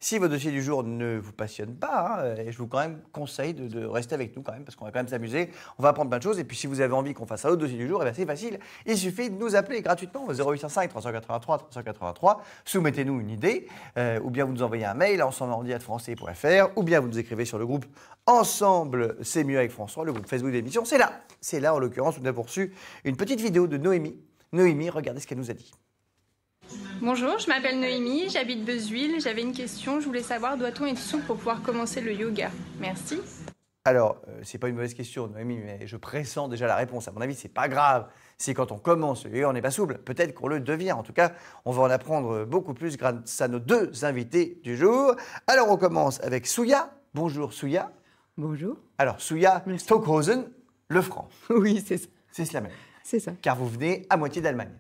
Si votre dossier du jour ne vous passionne pas, je vous quand même conseille de rester avec nous quand même, parce qu'on va quand même s'amuser, on va apprendre plein de choses. Et puis si vous avez envie qu'on fasse un autre dossier du jour, c'est facile, il suffit de nous appeler gratuitement au 0805 383 383. Soumettez-nous une idée, ou bien vous nous envoyez un mail à ensembleordi@francetv.fr, ou bien vous nous écrivez sur le groupe Ensemble, c'est mieux avec François, le groupe Facebook de l'émission. C'est là en l'occurrence, où nous avons reçu une petite vidéo de Noémie. Noémie, regardez ce qu'elle nous a dit. Bonjour, je m'appelle Noémie, j'habite Beuzeville. J'avais une question, je voulais savoir, doit-on être souple pour pouvoir commencer le yoga? Merci. Alors, c'est pas une mauvaise question, Noémie, mais je pressens déjà la réponse. À mon avis, c'est pas grave. C'est quand on commence le yoga, on n'est pas souple. Peut-être qu'on le devient. En tout cas, on va en apprendre beaucoup plus grâce à nos deux invités du jour. Alors, on commence avec Souya. Bonjour, Souya. Bonjour. Alors, Souya Stockhausen, le franc. Oui, c'est ça. C'est cela même. C'est ça. Car vous venez à moitié d'Allemagne.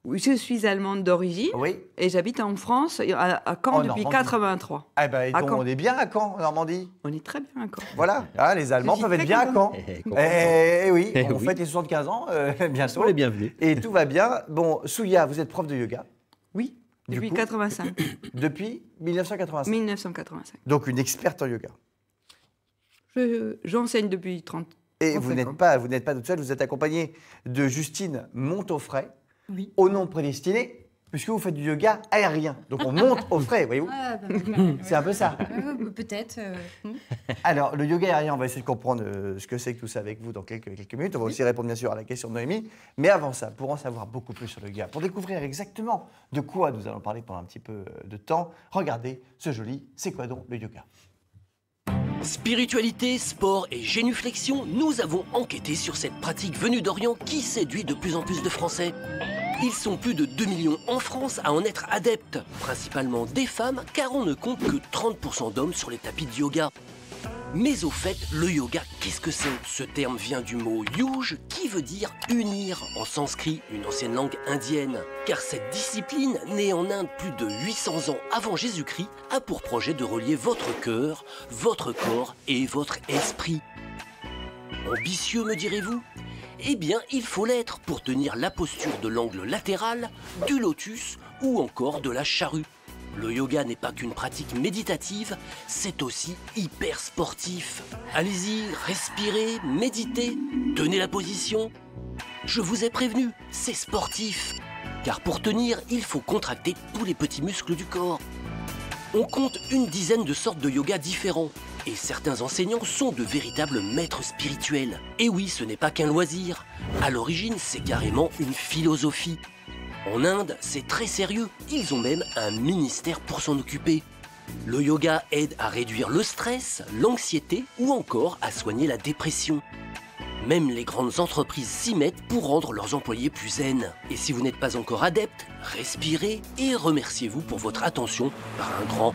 Oui, je suis allemande d'origine. Oui. Et j'habite en France, à Caen, depuis 83. Ah ben, on est bien à Caen, en Normandie. On est très bien à Caen. Voilà, les Allemands peuvent être bien à Caen. Oui, on fête les 75 ans, bientôt. On est bienvenus. Et tout va bien. Bon, Souya, vous êtes prof de yoga. Oui, depuis 85. Depuis 1985. 1985. Donc une experte en yoga. J'enseigne depuis 30 ans. Et vous n'êtes pas toute seule, vous êtes accompagnée de Justine Montaufray, oui. Au nom prédestiné, puisque vous faites du yoga aérien. Donc on monte au frais, voyez-vous. C'est un peu ça. Peut-être. Alors, le yoga aérien, on va essayer de comprendre ce que c'est que tout ça avec vous dans quelques minutes. On va aussi répondre bien sûr à la question de Noémie. Mais avant ça, pour en savoir beaucoup plus sur le yoga, pour découvrir exactement de quoi nous allons parler pendant un petit peu de temps, regardez ce joli « C'est quoi donc le yoga ?» Spiritualité, sport et génuflexion, nous avons enquêté sur cette pratique venue d'Orient qui séduit de plus en plus de Français. Ils sont plus de 2 millions en France à en être adeptes, principalement des femmes, car on ne compte que 30% d'hommes sur les tapis de yoga. Mais au fait, le yoga, qu'est-ce que c'est? Ce terme vient du mot yuj, qui veut dire unir, en sanskrit, une ancienne langue indienne. Car cette discipline, née en Inde plus de 800 ans avant Jésus-Christ, a pour projet de relier votre cœur, votre corps et votre esprit. Ambitieux, me direz-vous? Eh bien, il faut l'être pour tenir la posture de l'angle latéral, du lotus ou encore de la charrue. Le yoga n'est pas qu'une pratique méditative, c'est aussi hyper sportif. Allez-y, respirez, méditez, tenez la position. Je vous ai prévenu, c'est sportif. Car pour tenir, il faut contracter tous les petits muscles du corps. On compte une dizaine de sortes de yoga différents. Et certains enseignants sont de véritables maîtres spirituels. Et oui, ce n'est pas qu'un loisir. À l'origine, c'est carrément une philosophie. En Inde, c'est très sérieux. Ils ont même un ministère pour s'en occuper. Le yoga aide à réduire le stress, l'anxiété ou encore à soigner la dépression. Même les grandes entreprises s'y mettent pour rendre leurs employés plus zen. Et si vous n'êtes pas encore adepte, respirez et remerciez-vous pour votre attention par un grand...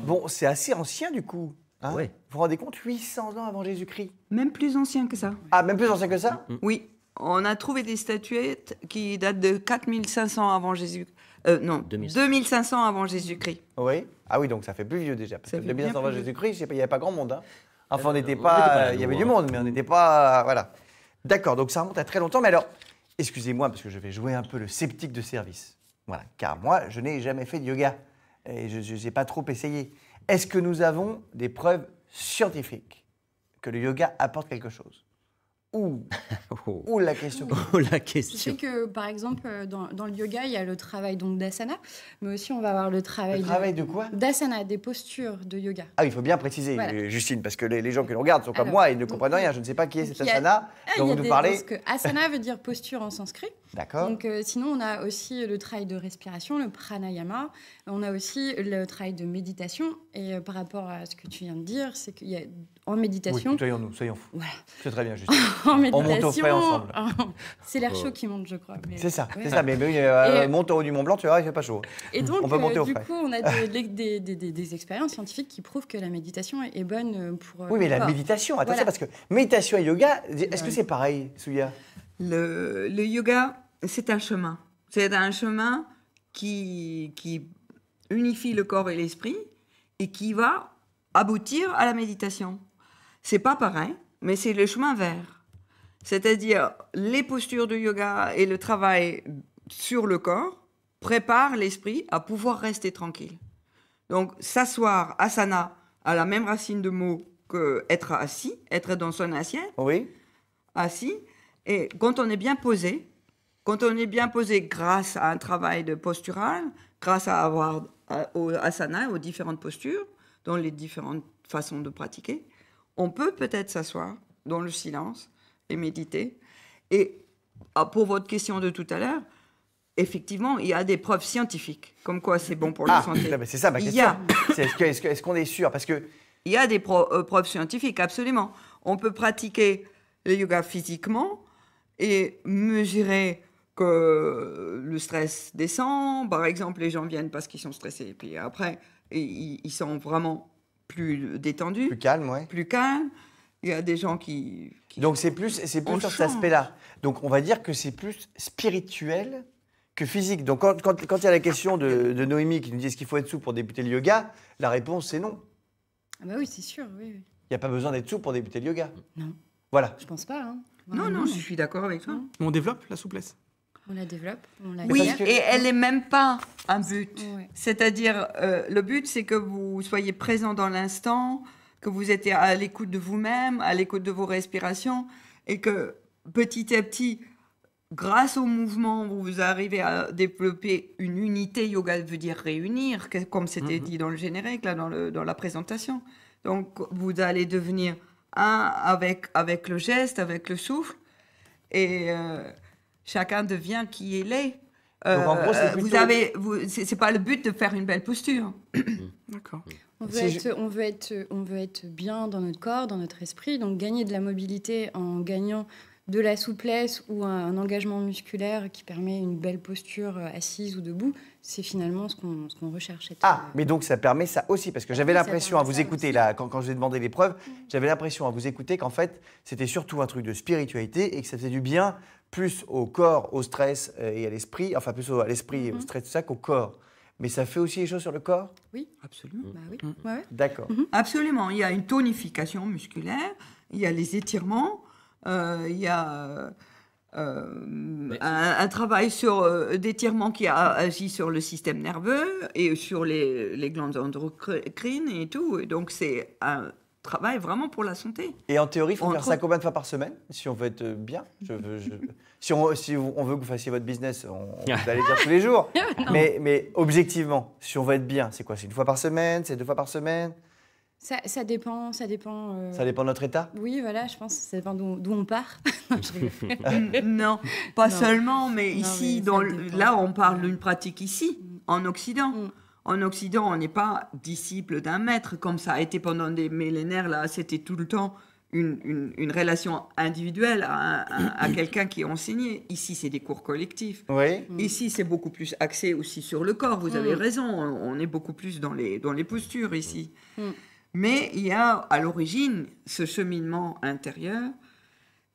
Bon, c'est assez ancien du coup. Hein, ouais. Vous vous rendez compte, 800 ans avant Jésus-Christ. Même plus ancien que ça. Ah, même plus ancien que ça? Oui, on a trouvé des statuettes qui datent de 4500 avant Jésus-Christ. Non, 2500 avant Jésus-Christ. Oui. Ah oui, donc ça fait plus vieux déjà. Parce Ça que fait 2500 bien avant plus Jésus-christ, je sais pas, il n'y avait pas grand monde. Hein. Enfin, on n'était était pas. pas Il y avait loin. du monde, mais on n'était pas. Voilà. D'accord, donc ça remonte à très longtemps. Mais alors, excusez-moi, parce que je vais jouer un peu le sceptique de service. Voilà. Car moi, je n'ai jamais fait de yoga. Et je n'ai pas trop essayé. Est-ce que nous avons des preuves scientifiques que le yoga apporte quelque chose? Ou la question. Oh, la Je question. sais que, par exemple, dans le yoga, il y a le travail d'asana, mais aussi on va avoir le travail, Le travail de quoi? d'asana, des postures de yoga. Ah, il faut bien préciser, Voilà. Justine, parce que les gens qui nous regardent sont comme Alors, moi et ne donc, comprennent rien. Je ne sais pas qui est cet il y a- asana Il dont y a vous nous des- parlez. parce que asana veut dire posture en sanskrit. D'accord. Donc, sinon, on a aussi le travail de respiration, le pranayama. On a aussi le travail de méditation. Et par rapport à ce que tu viens de dire, c'est qu'il y a en méditation. Oui, soyons fous. Voilà. C'est très bien, Justine. En monte au méditation, frais ensemble. c'est l'air chaud qui monte, je crois. mais- C'est ça, Ouais. c'est ça. Mais Et- monte au haut du Mont Blanc, tu verras, il fait pas chaud. Et donc, On peut monter au du frais. coup, on a des expériences scientifiques qui prouvent que la méditation est bonne pour. Oui, mais le la corps. méditation, attention, Voilà. parce que méditation et yoga, est-ce que c'est pareil, Souya? Le yoga, c'est un chemin. C'est un chemin qui unifie le corps et l'esprit et qui va aboutir à la méditation. C'est pas pareil, mais c'est le chemin vers. C'est-à-dire les postures de yoga et le travail sur le corps prépare l'esprit à pouvoir rester tranquille. Donc, s'asseoir, asana, a la même racine de mots que être assis, être dans son assiette, Oui. assis. Et quand on est bien posé, grâce à un travail de postural, grâce à avoir au asana, aux différentes postures, dans les différentes façons de pratiquer, on peut peut-être s'asseoir dans le silence et méditer. Et pour votre question de tout à l'heure, effectivement, il y a des preuves scientifiques, comme quoi c'est bon pour la santé. C'est ça ma question. Est-ce qu'on est sûr? Parce que Il y a des preuves scientifiques, absolument. On peut pratiquer le yoga physiquement et mesurer que le stress descend. Par exemple, les gens viennent parce qu'ils sont stressés. Puis après, ils sont vraiment plus détendus, plus calme, ouais. plus calmes. Il y a des gens qui Donc c'est plus sur cet aspect-là. Donc on va dire que c'est plus spirituel que physique. Donc quand il y a la question de Noémie qui nous dit est-ce qu'il faut être souple pour débuter le yoga, la réponse c'est non. Ah bah oui, c'est sûr, oui. Il n'y a pas besoin d'être souple pour débuter le yoga. Non. Voilà. Je pense pas. Hein. Non, je suis d'accord avec toi. On développe la souplesse. On la développe, on la Oui, garde. et elle n'est même pas un but. Ouais. C'est-à-dire, le but, c'est que vous soyez présent dans l'instant, que vous êtes à l'écoute de vous-même, à l'écoute de vos respirations, et que petit à petit, grâce au mouvement, vous arrivez à développer une unité. Yoga veut dire réunir, comme c'était dit dans le générique, là, dans la présentation. Donc, vous allez devenir un avec le geste, avec le souffle, et chacun devient qui il est. Donc, en gros, c'est plutôt- C'est pas le but de faire une belle posture. D'accord. On veut, Si on veut être bien dans notre corps, dans notre esprit, donc gagner de la mobilité en gagnant de la souplesse ou un engagement musculaire qui permet une belle posture assise ou debout, c'est finalement ce qu'on recherche. Mais donc ça permet ça aussi, parce que j'avais Oui, ça l'impression à permet vous ça écouter, aussi. là, quand je vous ai demandé les preuves, j'avais l'impression à vous écouter qu'en fait, c'était surtout un truc de spiritualité et que ça faisait du bien plus au corps, au stress et à l'esprit, enfin plus à l'esprit et au stress, tout ça, qu'au corps. Mais ça fait aussi les choses sur le corps? Oui, Absolument. bah oui. Ouais. D'accord. Absolument. Il y a une tonification musculaire, il y a les étirements, il y a un travail d'étirement qui agit sur le système nerveux et sur les glandes endocrines et tout. Et donc, c'est un travail vraiment pour la santé. Et en théorie, il faut faire Entre- ça combien de fois par semaine si on veut être bien? Si on veut que vous fassiez votre business, vous allez dire tous les jours. mais objectivement, si on veut être bien, c'est quoi? C'est une fois par semaine? C'est 2 fois par semaine? Ça dépend. Ça dépend de notre état? Oui, voilà, je pense que ça dépend d'où on part. Non, pas Non. seulement, mais Non, ici, mais ça dépend. là, on parle d'une pratique ici, en Occident. Mm. En Occident, on n'est pas disciple d'un maître, comme ça a été pendant des millénaires. Là, c'était tout le temps une relation individuelle à quelqu'un qui enseignait. Ici, c'est des cours collectifs. Oui. Ici, c'est beaucoup plus axé aussi sur le corps. Vous avez raison, on est beaucoup plus dans les postures ici. Mais il y a à l'origine ce cheminement intérieur.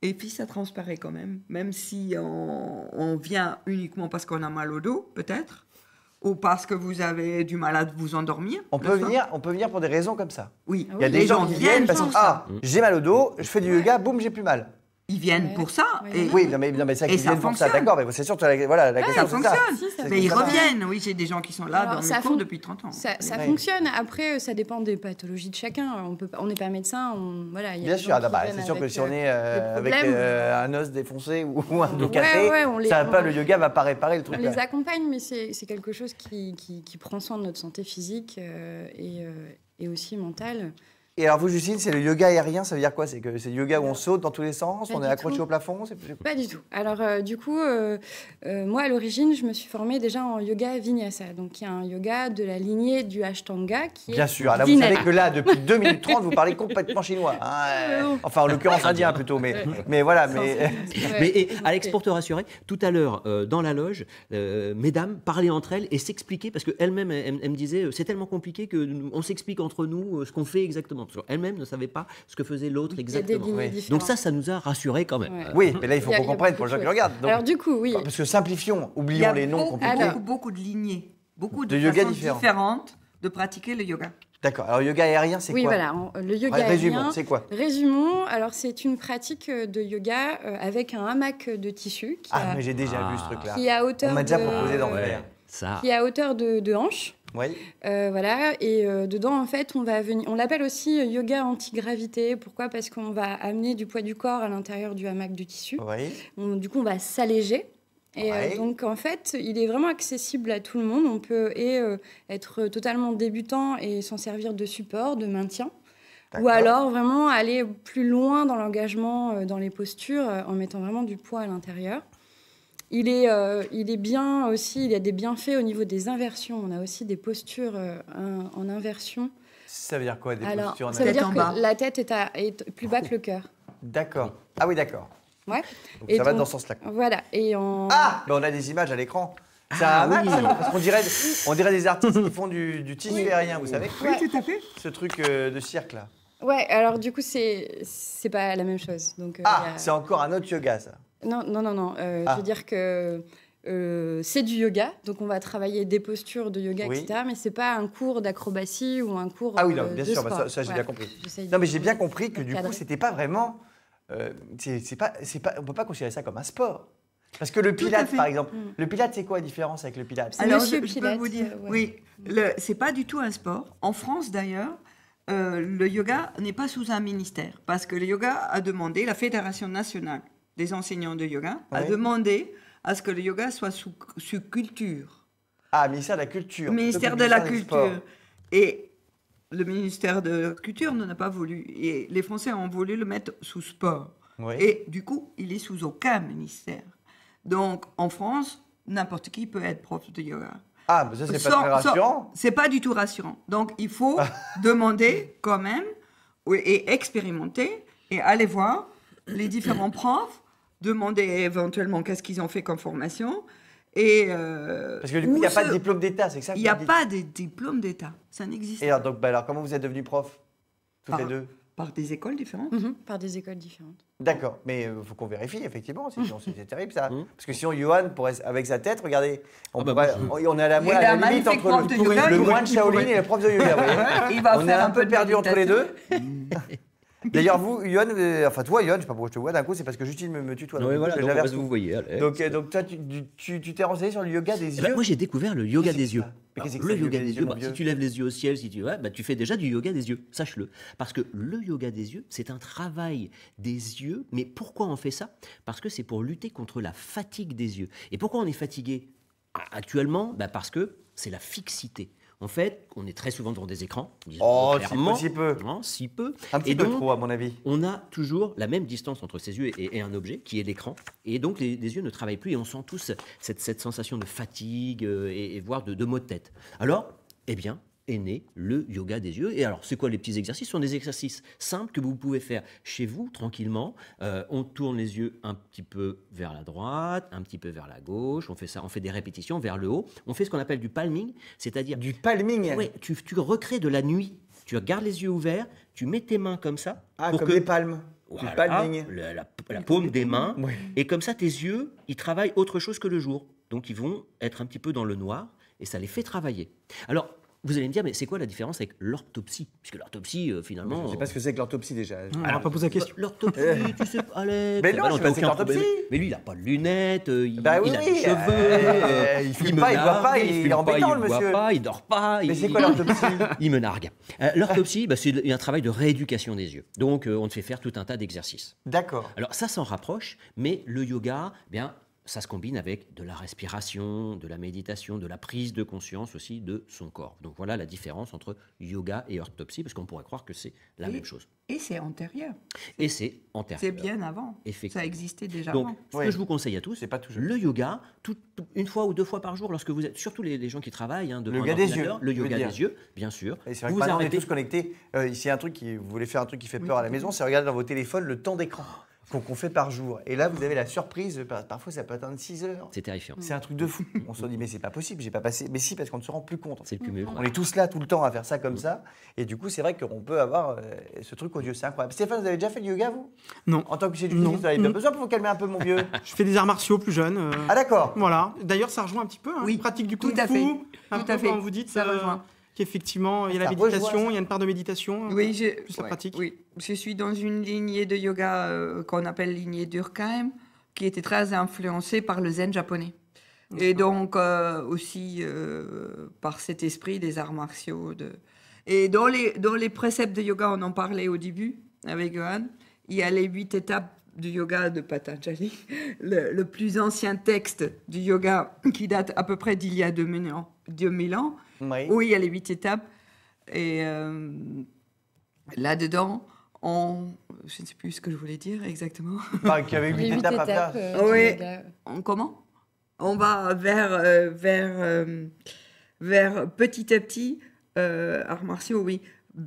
Et puis ça transparaît quand même si on vient uniquement parce qu'on a mal au dos, peut-être, ou parce que vous avez du mal à vous endormir. On peut venir pour des raisons comme ça. Oui, Ah Il y a oui, des les gens qui viennent parce que pour ça. j'ai mal au dos, je fais du yoga, boum, j'ai plus mal. Ils viennent Ouais. pour ça. Ouais. Et Oui, non mais ça, Et qui ça viennent pour ça, fonctionne. d'accord, mais c'est sûr, la question ça c'est ça. fonctionne. Si, ça Mais ils fonctionne. reviennent. Oui, j'ai des gens qui sont là Alors, dans ça mes cours fon- depuis 30 ans. Ça Ouais. fonctionne. Après, ça dépend des pathologies de chacun. On n'est pas médecin. Voilà, il y a Bien des sûr, gens qui bah, viennent c'est sûr que avec, si on est avec problèmes. un os défoncé ou un dos cassé, ouais, le yoga va pas réparer le on truc. les accompagne, mais c'est quelque chose qui prend soin de notre santé physique et aussi mentale. Et alors vous, Justine, c'est le yoga aérien, ça veut dire quoi? C'est le yoga où on saute dans tous les sens, Pas on est du accroché tout. au plafond? Pas du tout. Alors, du coup, moi, à l'origine, je me suis formée déjà en yoga vinyasa. Donc, il y a un yoga de la lignée du Ashtanga qui Bien est sûr, là vous dynamique. savez que là, depuis 2 minutes 30, vous parlez complètement chinois. Hein, enfin, en l'occurrence indien plutôt, mais voilà. Mais... Ouais. Mais et, Ok. Alex, pour te rassurer, tout à l'heure, dans la loge, mesdames parlaient entre elles et s'expliquaient, parce qu'elles-mêmes, elles me disaient, c'est tellement compliqué qu'on s'explique entre nous ce qu'on fait exactement. Parce qu'elles-mêmes ne savaient pas ce que faisait l'autre Il y a des exactement. lignées Oui. différentes. Donc ça nous a rassurés quand même. Ouais. Oui, mais là, il faut Il y a- qu'on il y a comprenne beaucoup pour les gens de qui le regardent. Donc, Alors, du coup, oui. parce que simplifions, Il y oublions a les noms compliqués. alors- beaucoup de lignées, beaucoup De de yoga façons différents. différentes de pratiquer le yoga. D'accord, alors yoga aérien, c'est Oui, quoi? voilà. Le yoga Résumons, aérien. c'est quoi? Résumons. Alors, c'est une pratique de yoga avec un hamac de tissu Ah, mais j'ai déjà vu ce truc-là. qui est à hauteur On m'a déjà de- proposé d'en Ouais. faire. Ça. qui est à hauteur de hanche. Oui. Voilà, et dedans, en fait, on l'appelle aussi yoga anti-gravité. Pourquoi ? Parce qu'on va amener du poids du corps à l'intérieur du hamac du tissu. Oui. Du coup, on va s'alléger. Et Ouais. donc, en fait, il est vraiment accessible à tout le monde. On peut être totalement débutant et s'en servir de support, de maintien. Ou D'accord. alors, vraiment, aller plus loin dans l'engagement, dans les postures, en mettant vraiment du poids à l'intérieur. Il est bien aussi, il y a des bienfaits au niveau des inversions. On a aussi des postures en inversion. Ça veut dire quoi, des Alors, postures en ça veut Tête dire en bas. que la tête est plus bas que le cœur. D'accord. Ah oui, d'accord. Ouais. Donc Et ça va donc, dans ce sens-là. Voilà. Et Ah, mais on a des images à l'écran. Ça a un match, ça, parce qu'on dirait des artistes qui font du tissu aérien, vous savez. Oui, tout à fait. Ce truc de cirque, là. Ouais, alors du coup, c'est pas la même chose. Donc, il y a- C'est encore un autre yoga, ça. Non. Je veux dire que c'est du yoga, donc on va travailler des postures de yoga, Oui. etc. Mais c'est pas un cours d'acrobatie ou un cours Ah oui, non, bien de sûr, sport. bah ça j'ai Voilà. bien compris. J'essaye Non, mais de- j'ai bien compris que de du coup, cadrer. c'était pas vraiment. C'est pas, on peut pas considérer ça comme un sport. Parce que le Tout à Pilate, fait. par exemple, Mm. le Pilate, c'est quoi la différence avec le Pilate C'est Alors, Monsieur je peux Pilate, vous dire, ouais. oui, c'est pas du tout un sport. En France, d'ailleurs, le yoga n'est pas sous un ministère. Parce que le yoga a demandé, la Fédération nationale des enseignants de yoga a Ouais. demandé à ce que le yoga soit sous culture. Ah, ministère de la Culture. Le ministère plutôt de que la ministère des Sports. Culture. Et le ministère de la Culture n'en a pas voulu. Et les Français ont voulu le mettre sous sport. Oui. Et du coup, il est sous aucun ministère. Donc, en France, n'importe qui peut être prof de yoga. Ah, mais ça, c'est pas Sans- très rassurant. C'est pas du tout rassurant. Donc, il faut demander quand même et expérimenter et aller voir les différents profs, demander éventuellement qu'est-ce qu'ils ont fait comme formation. Et, Parce que du coup, il n'y a pas de diplôme d'État, c'est ça que Il n'y a vous dites. pas de diplôme d'État. Ça n'existe Et pas. alors, donc, bah, alors, comment vous êtes devenus prof Toutes les deux Par des écoles différentes. Mhm, par des écoles différentes. D'accord, mais il faut qu'on vérifie, effectivement, sinon c'est terrible ça. Parce que sinon, Johan, avec sa tête, regardez, on est à la, Il est un limite magnifique entre prof de yoga, le il moine pourrait- Shaolin et le prof de yoga. Vous voyez. Il va On est faire un peu de perdu entre les deux. méditation. D'ailleurs, vous, Johan, enfin toi, Johan, je sais pas pourquoi je te vois d'un coup, c'est parce que Justine me tutoie. Non, mais voilà, je donc, l'inverse. vous voyez. allez. Donc toi, tu t'es renseigné sur le yoga des Eh ben, yeux. moi, j'ai découvert le yoga Qu'est-ce que des c'est yeux. ça Mais Alors, qu'est-ce que le c'est, yoga des yeux, mon si vieux tu lèves les yeux au ciel, si tu, tu fais déjà du yoga des yeux, sache-le. Parce que le yoga des yeux, c'est un travail des yeux. Mais pourquoi on fait ça ? Parce que c'est pour lutter contre la fatigue des yeux. Et pourquoi on est fatigué actuellement ? Parce que c'est la fixité. En fait, on est très souvent devant des écrans. Oh, clairement. si peu. Non, si peu. Un petit Et peu donc, trop, à mon avis. on a toujours la même distance entre ses yeux et un objet, qui est l'écran. Et donc, les yeux ne travaillent plus et on sent tous cette sensation de fatigue et voire de maux de tête. Alors, eh bien, est né le yoga des yeux. Et alors, c'est quoi les petits exercices ? Ce sont des exercices simples que vous pouvez faire chez vous, tranquillement. On tourne les yeux un petit peu vers la droite, un petit peu vers la gauche. On fait ça, on fait des répétitions vers le haut. On fait ce qu'on appelle du palming, c'est-à-dire... Du palming. Ouais, tu recrées de la nuit. Tu gardes les yeux ouverts, tu mets tes mains comme ça. Ah, pour comme que des palmes. voilà, Du palming. la paume des mains. Oui. Et comme ça, tes yeux, ils travaillent autre chose que le jour. Donc, ils vont être un petit peu dans le noir et ça les fait travailler. Alors, vous allez me dire, mais c'est quoi la différence avec l'orthopsie ? Puisque l'orthopsie, finalement... Je sais pas ce que c'est que l'orthopsie déjà. On va pas poser la question. L'orthopsie, tu sais, Alex. Mais non, je sais pas, t'as c'est aucun l'orthopsie. problème. Mais lui, il n'a pas de lunettes, il Bah oui, a des oui, cheveux, il fume pas, il boit pas, il est fume embêtant, le il boit monsieur. pas, il dort pas. Mais c'est quoi l'orthopsie ? Il me nargue. L'orthopsie, c'est un travail de rééducation des yeux. Donc, on te fait faire tout un tas d'exercices. D'accord. Alors, ça s'en rapproche, mais le yoga, bien, ça se combine avec de la respiration, de la méditation, de la prise de conscience aussi de son corps. Donc, voilà la différence entre yoga et orthopsie, parce qu'on pourrait croire que c'est la même chose. Et c'est antérieur. Et c'est antérieur. C'est bien avant. Effectivement. Ça existait déjà Donc, avant. ce Oui. que je vous conseille à tous, C'est pas tout jeune. le yoga, une fois ou deux fois par jour, lorsque vous êtes, surtout les gens qui travaillent devant Le un yoga des ordinateur, yeux, le je veux yoga dire. des yeux, bien sûr. Et c'est vrai que Vous maintenant, on est arrêtez. tous connectés. Ici, vous voulez faire un truc qui fait peur à la maison, c'est regarder dans vos téléphones le temps d'écran qu'on fait par jour. Et là, vous avez la surprise, parfois ça peut atteindre 6 heures. C'est terrifiant. C'est un truc de fou. On se dit, mais c'est pas possible, j'ai pas passé. Mais si, parce qu'on ne se rend plus compte. C'est le cumul. On est tous là tout le temps à faire ça comme ça. Et du coup, c'est vrai qu'on peut avoir ce truc odieux. C'est incroyable. Stéphane, vous avez déjà fait du yoga, vous ? Non. En tant que Non. vous avez bien besoin pour vous calmer un peu, mon vieux. Je fais des arts martiaux plus jeunes. Ah, d'accord. Voilà. D'ailleurs, ça rejoint un petit peu. Hein, Oui, pratique du tout kung à fu. fait. Un Tout peu à fait. quand vous dites Ça rejoint. qu'effectivement, il y a la Ça rejoint, méditation, ça. il y a une part de méditation. Oui, plus la pratique. Oui, je suis dans une lignée de yoga qu'on appelle lignée Durkheim, qui était très influencée par le zen japonais. Et donc, aussi, par cet esprit des arts martiaux. Et dans les préceptes de yoga, on en parlait au début avec Johan, il y a les 8 étapes du yoga de Patanjali, le plus ancien texte du yoga qui date à peu près d'il y a 2000 ans, Oui. où il y a les 8 étapes. Et là-dedans, je ne sais plus ce que je voulais dire exactement. Enfin, qu'il y avait 8 Les 8 étapes à faire. étapes du Oui. yoga. Comment on va vers petit à petit, arts martiaux, oui,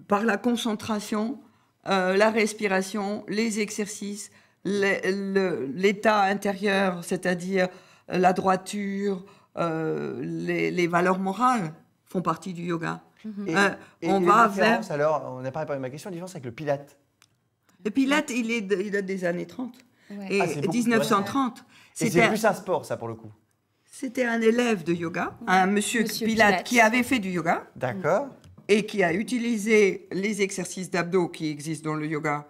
par la concentration, la respiration, les exercices, l'état intérieur, c'est-à-dire la droiture, les valeurs morales font partie du yoga. Et On les va différences, vers... alors, on n'a pas répondu à ma question, la différence avec le pilate. Le Pilate, il date des années 30. Ouais. Et Ah, c'est beaucoup 1930. Et c'est C'était plus un sport, ça, pour le coup. C'était un élève de yoga, un monsieur Pilate qui avait fait du yoga D'accord. et qui a utilisé les exercices d'abdos qui existent dans le yoga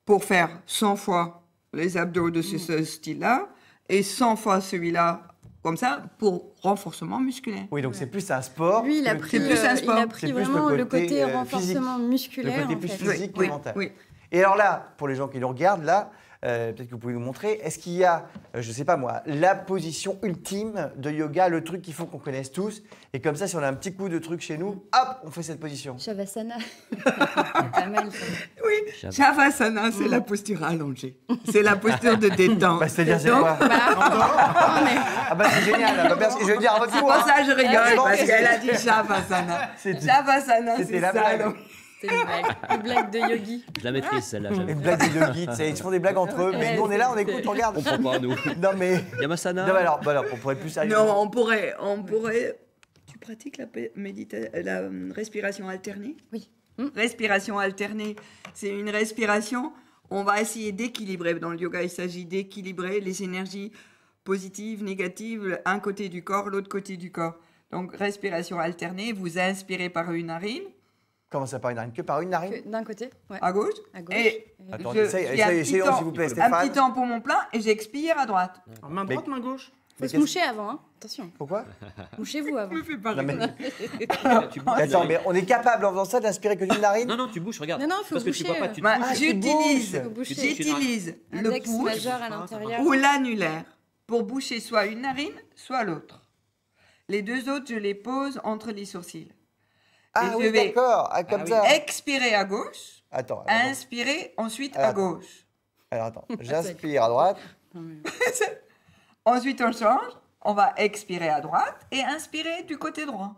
pour faire 100 fois les abdos de ce style-là et 100 fois celui-là, comme ça, pour renforcement musculaire. Oui, donc c'est plus un sport. Lui, il a que- pris, C'est plus un sport. il a C'est pris plus vraiment le le côté, côté physique. renforcement musculaire. Le côté en plus fait. physique que oui, mental. oui. Et alors là, pour les gens qui nous regardent, là, peut-être que vous pouvez nous montrer, est-ce qu'il y a, je ne sais pas moi, la position ultime de yoga, le truc qu'il faut qu'on connaisse tous, et comme ça, si on a un petit coup de truc chez nous, hop, on fait cette position. Shavasana. Pas mal, ça. Oui, Shavasana, c'est la posture allongée. C'est la posture de détente. Bah, c'est-à-dire, c'est Donc, quoi Ah bah c'est génial, ah bah, merci. Je vais dire à votre c'est tour. pour ça que je rigole, Je pense parce que qu'elle a dit Shavasana. C'était- Shavasana, c'était c'est la ça. blague. donc. C'est une blague. Une blague de yogi. Je la maîtrise, celle-là. Une j'avoue. blague de yogi, tu sais, ils se font des blagues entre eux, mais Ouais, nous on est là, on c'est- écoute, on regarde. On comprend pas, nous. Non mais. Yamasana. Non, mais alors, pour être plus sérieux. Non, on pourrait. Tu pratiques la respiration alternée? Oui. Respiration alternée, c'est une respiration. On va essayer d'équilibrer. Dans le yoga, il s'agit d'équilibrer les énergies positives, négatives, un côté du corps, l'autre côté du corps. Donc, respiration alternée, vous inspirez par une narine, Comment ça par une narine? Que par une narine? Que D'un côté, ouais. à gauche. À gauche. Et Attends, je essaye, fais un petit essayons temps- s'il vous plaît, un Stéphane. petit temps pour mon plein et j'expire à droite. Alors, main droite, main gauche. Faut se moucher avant, hein. Attention. Pourquoi? Mouchez-vous avant. Je me fais pas Non, mais- rire. Tu bouges. Attends, mais on est capable en faisant ça d'inspirer que d'une narine? Non, non, tu bouges, regarde. Non, non, faut Parce que tu bouger, vois pas, tu te Bah, bouges. Ah, tu j'utilise bouges. Faut bouger. j'utilise le Index pouce majeur à l'intérieur. ou l'annulaire pour boucher soit une narine, soit l'autre. Les deux autres, je les pose entre les sourcils. Ah Et je oui, vais d'accord, ah, comme oui. ça. expirer à gauche, Attends, alors, inspirer ensuite Alors, à gauche. attends, j'inspire à droite. Non, mais- Ensuite, on change. On va expirer à droite et inspirer du côté droit.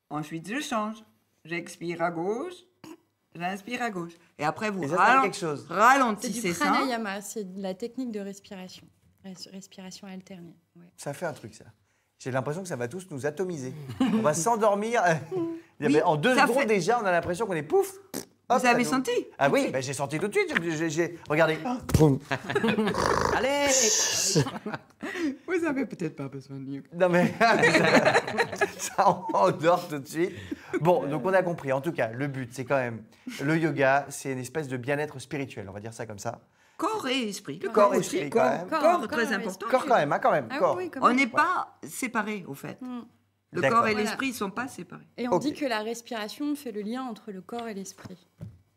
Ensuite, je change. J'expire à gauche, j'inspire à gauche. Et après, vous Et ça, ça fait quelque chose. C'est ralentissez du ça. pranayama, c'est de la technique de respiration. Respiration alternée. Ouais. Ça fait un truc, ça. J'ai l'impression que ça va tous nous atomiser. On va s'endormir. Oui, En 2 ça secondes fait- déjà, on a l'impression qu'on est pouf. hop, Vous avez ça nous- senti? Ah oui, bah, j'ai senti tout de suite. Regardez. Allez. Vous avez peut-être pas besoin de yoga. Non mais ça endort tout de suite. Bon, donc on a compris. En tout cas, le but, c'est quand même le yoga, c'est une espèce de bien-être spirituel, on va dire ça comme ça. Corps et esprit. Le Corps et aussi, esprit, quand même. corps, Corps très et important. Corps quand même, hein, quand même. Ah corps. oui, quand On même. n'est pas séparés, au fait. Mm. Le D'accord. corps et Voilà. l'esprit ne sont pas séparés. Et on Ok. dit que la respiration fait le lien entre le corps et l'esprit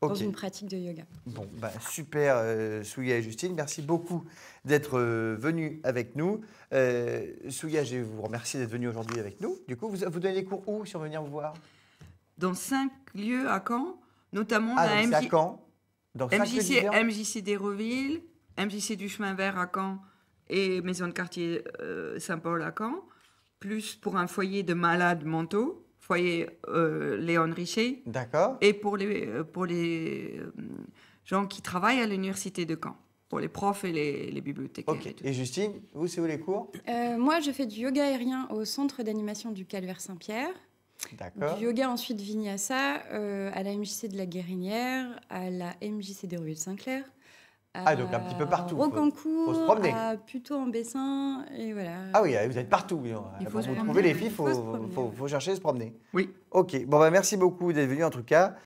dans Ok. une pratique de yoga. Bon, bah, super, Souya et Justine. Merci beaucoup d'être venus avec nous. Souya, je vous remercie d'être venu aujourd'hui avec nous. Du coup, vous donnez des cours où si on veut venir vous voir? Dans 5 lieux à Caen, notamment Ah, la donc c'est à Caen. Dans 5 lieux MJC, différents. MJC d'Hérouville, MJC du Chemin Vert à Caen et Maison de quartier Saint-Paul à Caen, plus pour un foyer de malades mentaux, foyer Léon Richer, D'accord. et pour les gens qui travaillent à l'université de Caen, pour les profs et les bibliothécaires. Ok. et tout. Et Justine, vous, c'est où les cours? Moi, je fais du yoga aérien au centre d'animation du Calvaire Saint-Pierre, D'accord. du yoga ensuite Vinyasa à la MJC de la Guérinière, à la MJC des Rues de Saint-Clair. Ah, donc un petit peu partout. Rocancourt, Faut se promener. à Puteaux en Bessin, et voilà. Ah oui, vous êtes partout. Oui. Il faut Pour se vous promener. trouver les filles, il Faut se promener. faut chercher et se promener. Oui. Ok, bon, bah, merci beaucoup d'être venu en tout cas.